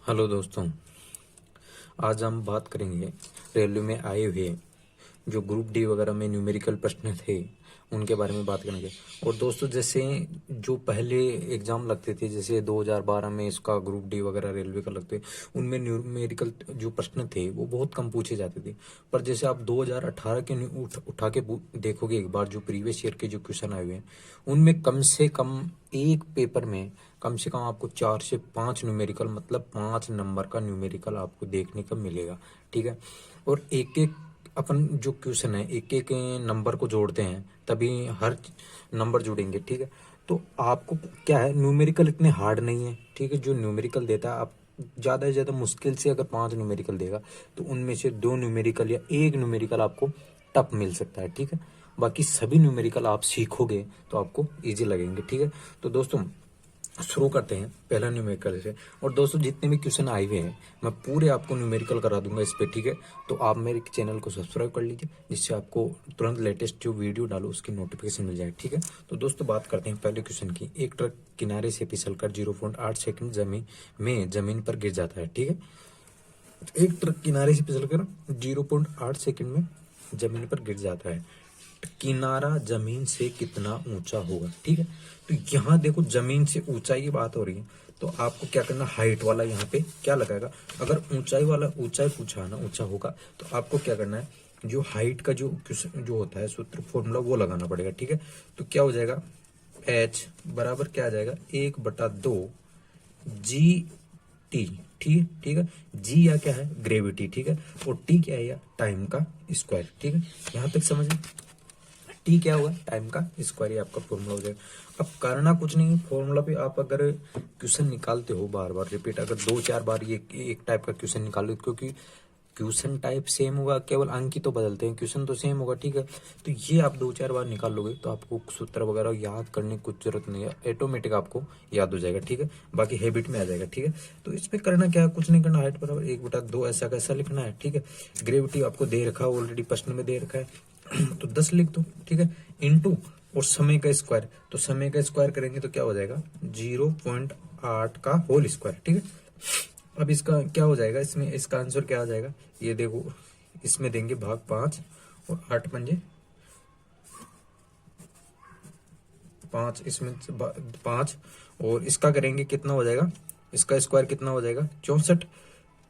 Hello दोस्तों, आज हम बात करेंगे रेलवे में आए हुए जो ग्रुप डी वगैरह में न्यूमेरिकल प्रश्न थे उनके बारे में बात करेंगे। और दोस्तों, जैसे जो पहले एग्जाम लगते थे, जैसे 2012 में इसका ग्रुप डी वगैरह रेलवे का लगते, उनमें न्यूमेरिकल जो प्रश्न थे वो बहुत कम पूछे जाते थे। पर जैसे आप 2018 के उठा के देखोगे एक बार, जो प्रीवियस ईयर के जो क्वेश्चन आए हुए हैं उनमें कम से कम एक पेपर में कम से कम आपको 4 से 5 न्यूमेरिकल, मतलब 5 नंबर का न्यूमेरिकल आपको देखने को मिलेगा। ठीक है। और एक एक अपन जो क्वेश्चन है एक एक नंबर को जोड़ते हैं तभी हर नंबर जुड़ेंगे। ठीक है। तो आपको क्या है, न्यूमेरिकल इतने हार्ड नहीं है। ठीक है। जो न्यूमेरिकल देता है, आप ज़्यादा से ज़्यादा मुश्किल से अगर 5 न्यूमेरिकल देगा तो उनमें से 2 न्यूमेरिकल या एक न्यूमेरिकल आपको टफ मिल सकता है। ठीक है। बाकी सभी न्यूमेरिकल आप सीखोगे तो आपको ईजी लगेंगे। ठीक है। तो दोस्तों, शुरू करते हैं पहला न्यूमेरिकल से। और दोस्तों, जितने भी क्वेश्चन आए हुए हैं मैं पूरे आपको न्यूमेरिकल करा दूंगा इस पे। ठीक है। तो आप मेरे चैनल को सब्सक्राइब कर लीजिए, जिससे आपको तुरंत लेटेस्ट जो वीडियो डालो उसकी नोटिफिकेशन मिल जाए। ठीक है। तो दोस्तों, बात करते हैं पहले क्वेश्चन की। एक ट्रक किनारे से फिसलकर 0.8 सेकंड जमीन पर गिर जाता है। ठीक है। एक ट्रक किनारे से फिसलकर 0.8 सेकंड में जमीन पर गिर जाता है। किनारा जमीन से कितना ऊंचा होगा। ठीक है। तो यहाँ देखो, जमीन से ऊंचाई की बात हो रही है, तो आपको क्या करना, हाइट वाला यहाँ पे क्या लगाएगा। अगर ऊंचाई वाला ऊंचाई पूछा है ना, ऊंचा होगा, तो आपको क्या करना है, जो हाइट का जो होता है सूत्र फॉर्मूला वो लगाना पड़ेगा। ठीक है। तो क्या हो जाएगा, एच बराबर क्या आ जाएगा, 1/2 जी टी। ठीक ठीक है। जी या क्या है, ग्रेविटी। ठीक है। और टी क्या है, या टाइम का स्क्वायर। ठीक है। यहां तक समझ में। टी क्या होगा, टाइम का स्क्वायर, ये आपका फॉर्मूला हो जाएगा। अब करना कुछ नहीं है, फॉर्मूला पे आप अगर क्वेश्चन निकालते हो बार बार रिपीट, अगर 2-4 बार ये एक टाइप का क्वेश्चन निकालो, क्योंकि क्वेश्चन टाइप सेम होगा, केवल अंक ही तो बदलते हैं, क्वेश्चन तो सेम होगा। ठीक है। तो ये आप 2-4 बार निकाल लोगे तो आपको सूत्र वगैरह याद करने की कुछ जरूरत नहीं है, ऑटोमेटिक आपको याद हो जाएगा। ठीक है। बाकी हैबिट में आ जाएगा। ठीक है। तो इसमें करना क्या है, कुछ नहीं करना, हाइट बराबर 1/2 ऐसा कैसा लिखना है। ठीक है। ग्रेविटी आपको दे रखा है, ऑलरेडी प्रश्न में दे रखा है तो 10 लिख दो। ठीक है। इनटू और समय का स्क्वायर, तो समय का स्क्वायर करेंगे तो क्या हो जाएगा, 0.8 का होल स्क्वायर। ठीक है। अब इसका क्या हो जाएगा, इसमें इसका आंसर क्या आ जाएगा, ये देखो, इसमें देंगे भाग 5 और 8 पंजे 5, इसमें 5 और इसका करेंगे कितना हो जाएगा, इसका स्क्वायर कितना हो जाएगा, 64।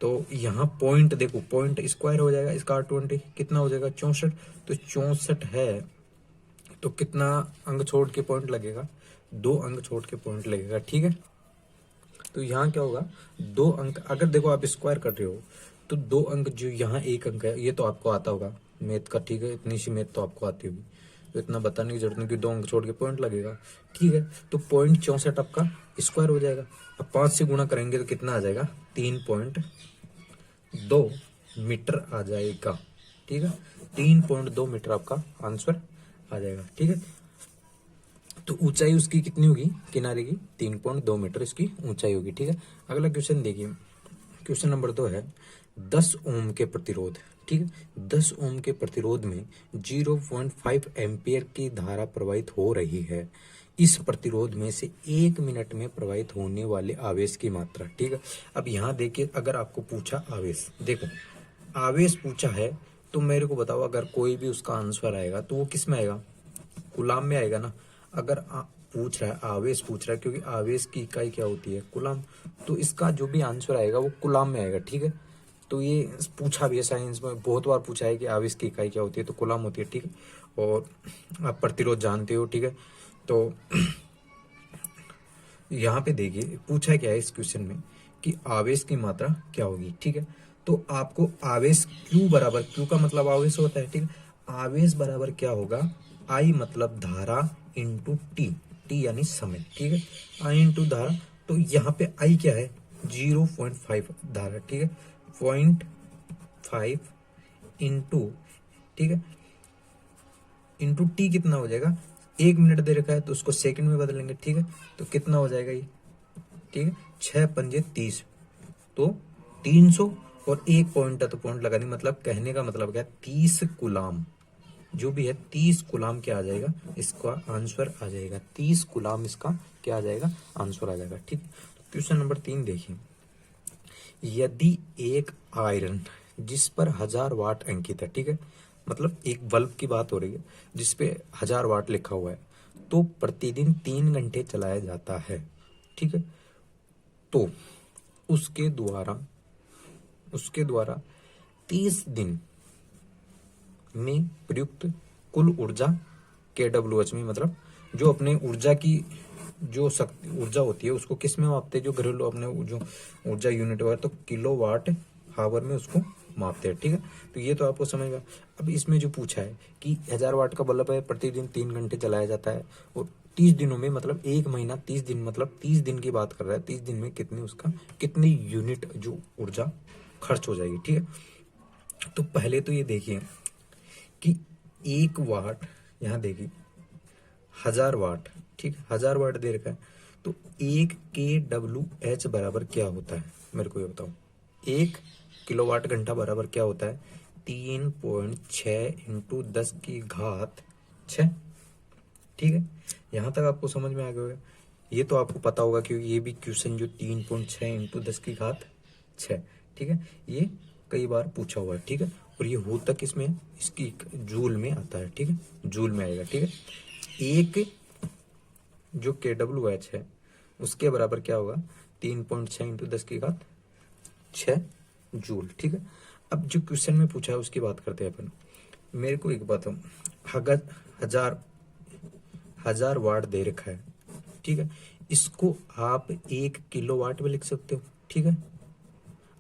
तो यहाँ पॉइंट देखो, पॉइंट स्क्वायर हो जाएगा, इसका 20 कितना हो जाएगा, 64। तो 64 है, तो कितना अंक छोड़ के पॉइंट लगेगा, 2 अंक छोड़ के पॉइंट लगेगा। ठीक है। तो यहाँ क्या होगा, 2 अंक, अगर देखो आप स्क्वायर कर रहे हो तो 2 अंक, जो यहाँ 1 अंक है, ये तो आपको आता होगा मैथ का। ठीक है। इतनी सी मैथ तो आपको आती होगी, तो इतना बताने की जरूरत नहीं कि 2 अंक छोड़ के पॉइंट लगेगा। ठीक है। तो पॉइंट 64 आपका स्क्वायर हो जाएगा। अब 5 से गुणा करेंगे तो कितना आ जाएगा, 3.2 मीटर आ जाएगा। ठीक है। 3.2 मीटर आपका आंसर आ जाएगा। ठीक है। तो ऊंचाई उसकी कितनी होगी, किनारे की 3.2 मीटर इसकी ऊंचाई होगी। ठीक है। अगला क्वेश्चन देखिए, क्वेश्चन नंबर 2 है, 10 ओम के प्रतिरोध। ठीक है। 10 ओम के प्रतिरोध में 0.5 एम्पियर की धारा प्रवाहित हो रही है। इस प्रतिरोध में से 1 मिनट में प्रवाहित होने वाले आवेश की मात्रा। ठीक है। अब यहाँ देखिए, अगर आपको पूछा आवेश, देखो आवेश पूछा है तो मेरे को बताओ, अगर कोई भी उसका आंसर आएगा तो वो किस में आएगा, गुलाम में आएगा ना। अगर पूछ रहा है, आवेश पूछ रहा है, क्योंकि आवेश की इकाई क्या होती है, कुलाम, तो इसका जो भी आंसर आएगा वो कुलाम में आएगा। ठीक है। तो ये पूछा भी है, साइंस में बहुत बार पूछा है कि आवेश की इकाई क्या होती है, तो कुलाम होती है। ठीक है। और आप प्रतिरोध जानते हो। ठीक है। तो यहाँ पे देखिए पूछा क्या है इस क्वेश्चन में, कि आवेश की मात्रा क्या होगी। ठीक है। तो आपको आवेश Q बराबर, Q का मतलब आवेश होता है। ठीक है। आवेश बराबर क्या होगा, I मतलब धारा इंटू टी, टी यानी समय। ठीक है। I इंटू धारा, तो यहाँ पे I क्या है, 0.5 धारा। ठीक है। 0.5 इंटू, ठीक है, इंटू टी कितना हो जाएगा, 1 मिनट दे रखा है तो उसको सेकंड में बदलेंगे। ठीक है। तो कितना हो जाएगा ये, ठीक है, 6×5 = 30, तो 300, और एक पॉइंट है तो पॉइंट लगानी, मतलब कहने का मतलब क्या है, 30 गुलाम, जो भी है 30 गुलाम क्या आ जाएगा, इसका आंसर आ जाएगा 30 गुलाम, इसका क्या आ जाएगा, आंसर आ जाएगा। ठीक। तो क्वेश्चन नंबर 3 देखिए, यदि एक आयरन जिस पर 1000 वाट अंकित है, ठीक है, मतलब एक बल्ब की बात हो रही है जिस पे 1000 वाट लिखा हुआ है, तो प्रतिदिन 3 घंटे चलाया जाता है, ठीक है, तो उसके द्वारा 30 दिन में प्रयुक्त कुल ऊर्जा KWH में, मतलब जो अपने ऊर्जा की जो शक्ति ऊर्जा होती है उसको किस में मापते हैं, जो घरेलू अपने जो ऊर्जा यूनिट है तो किलोवाट हावर में उसको मापते हैं, ठीक है। तो ये तो आपको समझ में। अब इसमें जो पूछा है कि 1000 वाट का बल्ब है, प्रतिदिन 3 घंटे चलाया जाता है और 30 दिनों में, मतलब एक महीना 30 दिन, मतलब 30 दिन की बात कर रहा है, 30 दिन में कितनी यूनिट जो ऊर्जा खर्च हो जाएगी, ठीक है। तो पहले तो ये देखिए कि 1 वाट, यहाँ देखिए 1000 वाट, ठीक है, 1000 वाट दे रखा है, तो 1 KWH बराबर क्या होता है, मेरे को ये बताओ। 1 किलोवाट घंटा बराबर क्या होता है, 3.6 इंटू 10 की घात 6, ठीक है। यहां तक आपको समझ में आ गया होगा। ये तो आपको पता होगा क्योंकि ये भी क्वेश्चन जो 3.6 इंटू 10 की घात 6, ठीक है, ये कई बार पूछा हुआ है, ठीक है। और ये होता किसमें है, इसकी जूल में आता है, ठीक है, जूल में आएगा, ठीक है। एक जो KWH है उसके बराबर क्या होगा, 3.6 इंटू 10 की घात 6 जूल, ठीक है। अब जो क्वेश्चन में पूछा है उसकी बात करते हैं अपन। मेरे को एक बात हम, अगर 1000 वाट दे रखा है, ठीक है, इसको आप 1 किलोवाट में लिख सकते हो, ठीक है।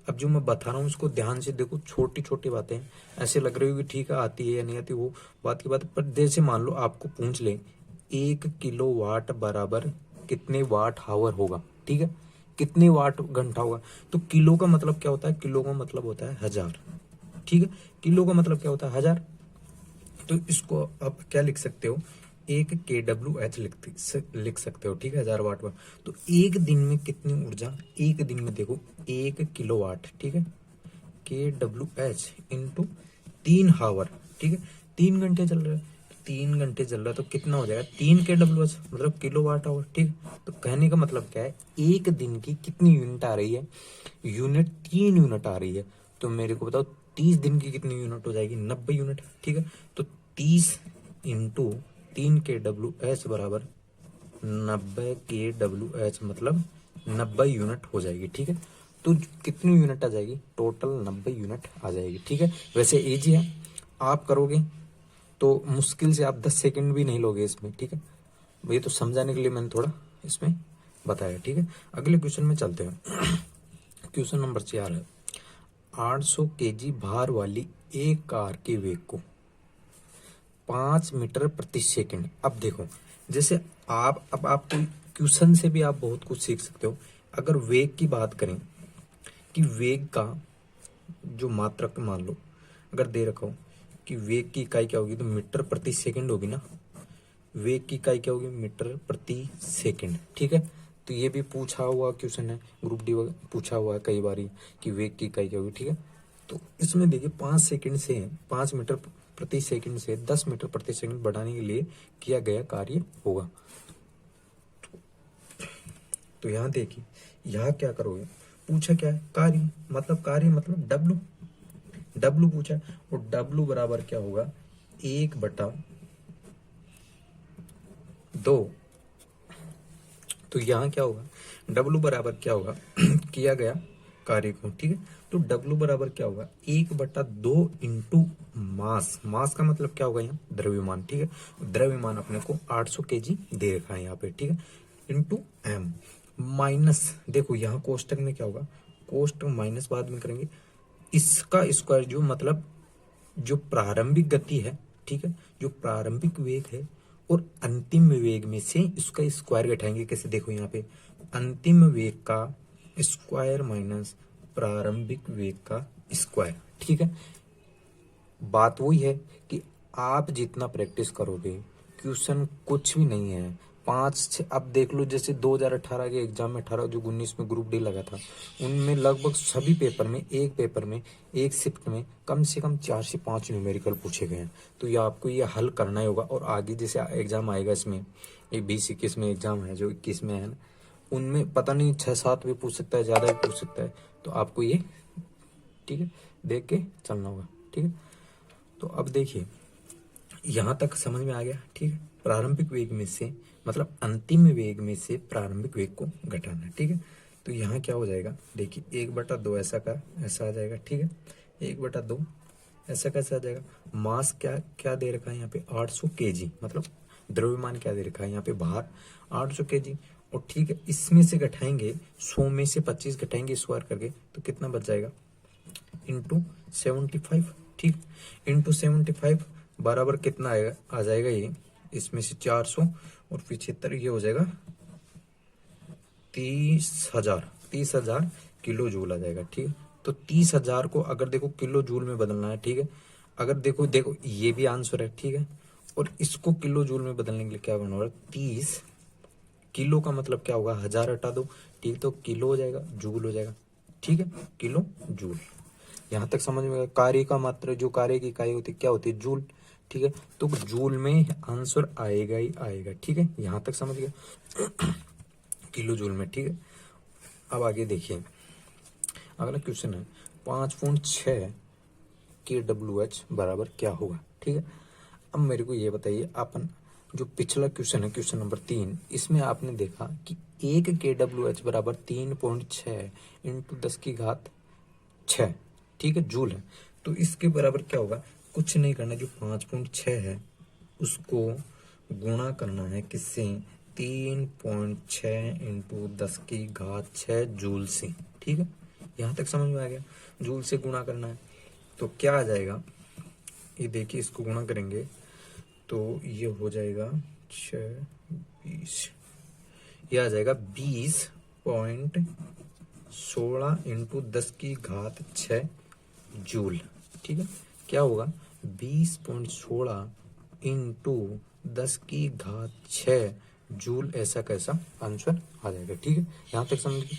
अब जो मैं बता रहा हूँ उसको ध्यान से देखो, छोटी छोटी बातें ऐसे लग रही होगी ठीक है आती है या नहीं आती, वो बात की बात, पर जैसे मान लो आपको पूछ ले 1 किलोवाट बराबर कितने वाट हावर होगा, ठीक है, कितने वाट घंटा होगा। तो किलो का मतलब क्या होता है, किलो का मतलब होता है 1000, ठीक है, किलो का मतलब क्या होता है 1000। तो इसको आप क्या लिख सकते हो, 1 KWH लिख सकते हो, ठीक है, 1000 वाट पर। तो एक दिन में कितनी ऊर्जा, एक दिन में देखो 1 किलोवाट, ठीक है, KWH इंटू 3 हावर, ठीक है, 3 घंटे चल रहा है, 3 घंटे चल रहा है तो कितना हो जाएगा 3 KWH, मतलब किलोवाट आवर, ठीक। तो कहने का मतलब क्या है, एक दिन की कितनी यूनिट आ रही है, यूनिट 3 यूनिट आ रही है। तो मेरे को बताओ 30 दिन की कितनी यूनिट हो जाएगी, 90 यूनिट, ठीक है। तो 30 इंटू 3 KWH बराबर 90 KWH, मतलब 90 यूनिट हो जाएगी, ठीक है। तो कितनी यूनिट आ जाएगी, टोटल 90 यूनिट आ जाएगी, ठीक है। वैसे इजी है, आप करोगे तो मुश्किल से आप 10 सेकंड भी नहीं लोगे इसमें, ठीक है। ये तो समझाने के लिए मैंने थोड़ा इसमें बताया, ठीक है। अगले क्वेश्चन में चलते हैं। क्वेश्चन नंबर 4 है, 800 kg भार वाली एक कार के वेग को 5 मीटर प्रति सेकंड। अब देखो, जैसे अब आपको क्वेश्चन से भी आप बहुत कुछ सीख सकते हो। अगर वेग की बात करें कि वेग का जो मात्रक मान लो अगर दे रखा हो कि वेग की इकाई क्या होगी, तो मीटर प्रति सेकंड होगी ना, वेग की इकाई क्या होगी, मीटर प्रति सेकंड, ठीक है। तो ये भी पूछा हुआ क्वेश्चन है, ग्रुप डी पूछा हुआ है कई बार कि वेग की इकाई क्या होगी, ठीक है। तो इसमें देखिए 5 सेकंड से 5 मीटर प्रति सेकंड से 10 मीटर प्रति सेकंड बढ़ाने के लिए किया गया कार्य होगा। तो यहाँ देखिए, यहाँ क्या करोगे, पूछा क्या है, कार्य मतलब डब्लू पूछा है, और डब्लू बराबर क्या होगा, 1/2। तो यहाँ क्या होगा, डब्लू बराबर क्या होगा किया गया कार्य को, ठीक है। तो डब्लू बराबर क्या होगा, 1/2 इंटू मास का मतलब क्या होगा यहाँ, द्रव्यमान, ठीक है। द्रव्यमान अपने को 800 kg दे रखा है यहाँ पे, ठीक है, इंटू m माइनस, देखो यहाँ कोष्टक में क्या होगा, कोष्टक माइनस बाद में करेंगे, इसका स्क्वायर जो मतलब जो प्रारंभिक गति है, ठीक है, जो प्रारंभिक वेग है और अंतिम वेग में से इसका स्क्वायर घटाएंगे। कैसे, देखो यहाँ पे अंतिम वेग का स्क्वायर माइनस प्रारंभिक वेग का स्क्वायर, ठीक है। बात वही है कि आप जितना प्रैक्टिस करोगे, क्वेश्चन कुछ भी नहीं है, 5-6 अब देख लो, जैसे 2018 के एग्जाम में 18 जो 19 में ग्रुप डी लगा था, उनमें लगभग सभी पेपर में एक शिफ्ट में कम से कम 4 से 5 न्यूमेरिकल पूछे गए हैं। तो ये आपको ये हल करना ही होगा। और आगे जैसे एग्जाम आएगा, इसमें ये 20-21 में एग्जाम है जो 21 में है ना, उनमें पता नहीं 6-7 भी पूछ सकता है, ज़्यादा भी पूछ सकता है। तो आपको ये ठीक है देख के चलना होगा। ठीक है, तो अब देखिए यहाँ तक समझ में आ गया। ठीक है, प्रारंभिक वेग में से मतलब अंतिम वेग में से प्रारंभिक वेग को घटाना। ठीक है, तो यहाँ क्या हो जाएगा, देखिए 1/2 ऐसा का ऐसा आ जाएगा। ठीक है, 1/2 ऐसा कैसे आ जाएगा। मास क्या क्या दे रखा है यहाँ पे 800 kg, मतलब द्रव्यमान क्या दे रखा है यहाँ पे भार 800 kg। और ठीक है, इसमें से घटाएंगे 100 में से 25 घटाएंगे स्क्वायर करके, तो कितना बच जाएगा इंटू 75। ठीक, इंटू 75 बराबर कितना आएगा, आ जाएगा ये इसमें से 400 और 75 ये हो जाएगा 30,000 किलो जूल आ जाएगा। ठीक है, तो 30,000 को अगर देखो किलो जूल में बदलना है। ठीक है, अगर देखो देखो ये भी आंसर है। ठीक है, और इसको किलो जूल में बदलने के लिए क्या करना होगा, 30 किलो का मतलब क्या होगा, 1000 हटा दो। ठीक, तो किलो हो जाएगा, जूल हो जाएगा। ठीक है, किलो जूल। यहाँ तक समझ में आया। कार्य का मात्रा, जो कार्य की इकाई होती है क्या होती है, जूल। ठीक है, तो जूल में आंसर आएगा ही आएगा। ठीक है, यहाँ तक समझ गया किलो जूल में। ठीक है, अब आगे देखिए अगला क्वेश्चन है 5.6 kWh बराबर क्या होगा। ठीक है, अब मेरे को ये बताइए, अपन जो पिछला क्वेश्चन है क्वेश्चन नंबर 3, इसमें आपने देखा कि 1 kWh बराबर 3.6 इंटू 10⁶ ठीक है जूल है। तो इसके बराबर क्या होगा, कुछ नहीं करना, जो 5.6 है उसको गुणा करना है किससे, 3.6 इंटू 10⁶ जूल से। ठीक है, यहाँ तक समझ में आ गया, जूल से गुणा करना है। तो क्या आ जाएगा, ये देखिए इसको गुणा करेंगे तो ये हो जाएगा 6 20, ये आ जाएगा 20.16 इंटू 10⁶ जूल। ठीक है, क्या होगा 20.16 इंटू 10⁶ जूल, ऐसा कैसा आंसर आ जाएगा। ठीक है, यहाँ तक समझिए।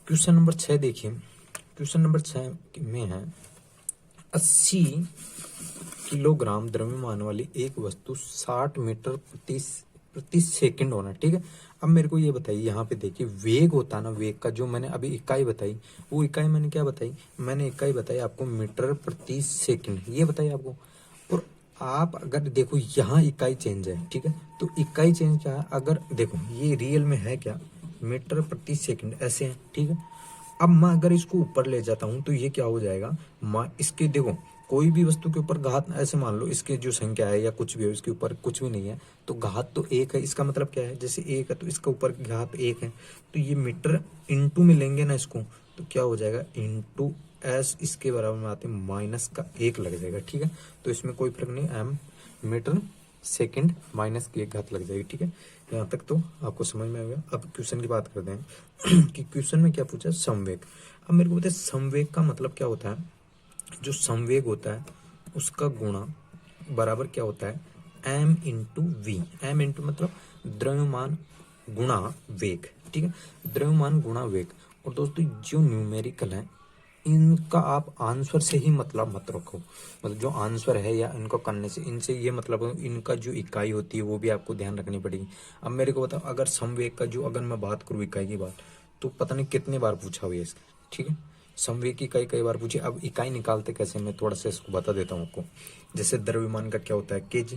क्वेश्चन नंबर 6 देखिए, क्वेश्चन नंबर 6 में है 80 किलोग्राम द्रव्यमान वाली एक वस्तु 60 मीटर प्रति सेकंड होना। ठीक है, अब मेरे को ये बताइए, यहाँ पे देखिए वेग होता है ना, वेग का जो मैंने अभी इकाई बताई, वो इकाई मैंने क्या बताई, मैंने इकाई बताई आपको मीटर प्रति सेकंड, ये बताई आपको। और आप अगर देखो यहाँ इकाई चेंज है। ठीक है, तो इकाई चेंज क्या है, अगर देखो ये रियल में है क्या, मीटर प्रति सेकंड ऐसे है। ठीक है, अब मैं अगर इसको ऊपर ले जाता हूं तो ये क्या हो जाएगा, इसके देखो कोई भी वस्तु के ऊपर घात, ऐसे मान लो इसके जो संख्या है या कुछ भी हो, इसके ऊपर कुछ भी नहीं है तो घात तो 1 है। इसका मतलब क्या है, जैसे 1 है तो इसका ऊपर घात 1 है, तो ये मीटर इंटू में लेंगे ना इसको, तो क्या हो जाएगा इंटू एस, इसके बराबर में आते माइनस का 1 लग जाएगा। ठीक है, तो इसमें कोई फर्क नहीं, एम मीटर सेकंड माइनस की 1 घात लग जाएगी। ठीक है, यहाँ तक तो आपको समझ में आ गया। अब क्वेश्चन की बात करते हैं कि क्वेश्चन में क्या पूछा, संवेग। अब मेरे को बताइए संवेग का मतलब क्या होता है, जो संवेग होता है उसका गुणा बराबर क्या होता है, m into V. M into मतलब द्रव्यमान गुणा वेग। ठीक है, द्रव्यमान गुणा वेग। और दोस्तों जो न्यूमेरिकल है इनका आप आंसर से ही मतलब मत रखो, मतलब जो आंसर है या इनको करने से, इनसे ये मतलब इनका जो इकाई होती है वो भी आपको ध्यान रखनी पड़ेगी। अब मेरे को बताओ, अगर संवेग का जो अगर मैं बात करूँ इकाई की बात, तो पता नहीं कितने बार पूछा हुआ है इसका। ठीक है, संवेग की इकाई कई बार पूछी। अब इकाई निकालते कैसे, मैं थोड़ा सा इसको बता देता हूँ आपको। जैसे द्रव्यमान का क्या होता है, केजी।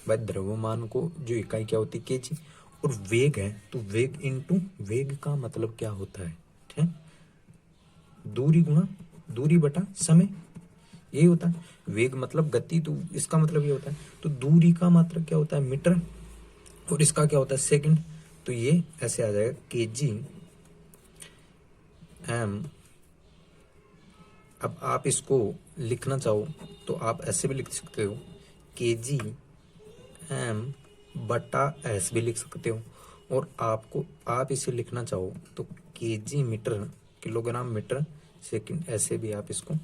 भाई द्रव्यमान को जो इकाई क्या होती है, केजी। और वेग है तो वेग इंटू वेग का मतलब क्या होता है, ठीक है, दूरी गुणा दूरी बटा समय, यही होता है। वेग मतलब गति, तो इसका मतलब ये होता है। तो दूरी का मात्रक क्या होता है, मीटर, और इसका क्या होता है, सेकंड। तो ये ऐसे आ जाएगा केजी एम। अब आप इसको लिखना चाहो तो आप ऐसे भी लिख सकते हो, केजी एम बटा एस भी लिख सकते हो। और आपको आप इसे लिखना चाहो तो KG metre kilogram metre second, ऐसे भी आप इसको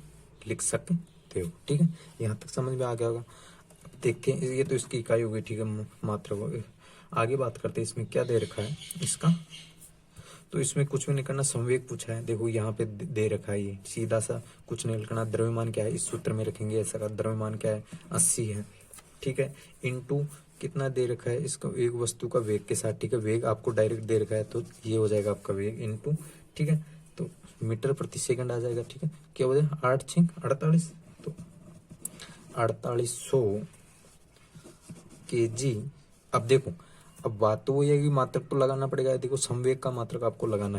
लिख सकते हो। ठीक है, यहाँ तक समझ में आ गया होगा। अब देखें, ये तो इसकी इकाई हो गई। ठीक है, मात्रा हो गई। आगे बात करते हैं, इसमें क्या दे रखा है इसका, तो इसमें कुछ भी नहीं करना, संवेग पूछा है। देखो यहाँ पे दे रखा है, ये सीधा सा कुछ नहीं लिखना। द्रव्यमान क्या है इस सूत्र में रखेंगे, ऐसा का द्रव्यमान क्या है 80 है। ठीक है, इंटू कितना दे रखा है इसको, एक वस्तु का वेग के साथ, ठीक है। वेग आपको डायरेक्ट दे रखा है तो ये हो जाएगा आपका वेग इनटू, ठीक है, तो मीटर प्रति सेकंड आ जाएगा, ठीक है। क्या हो जाएगा 8×6 = 48, तो 4800 kg। अब देखो, अब बात तो वही है कि मात्रक तो लगाना पड़ेगा। देखो संवेग का मात्रक आपको लगाना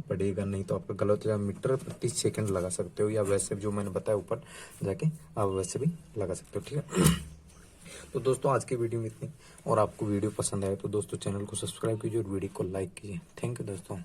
पड़ेगा, नहीं तो आपका गलत हो जाएगा। मीटर प्रति सेकंड लगा सकते हो, या वैसे जो मैंने बताया ऊपर जाके आप वैसे भी लगा सकते हो, ठीक है। तो दोस्तों आज के वीडियो में इतनी, और आपको वीडियो पसंद आए तो दोस्तों चैनल को सब्सक्राइब कीजिए और वीडियो को लाइक कीजिए। थैंक यू दोस्तों।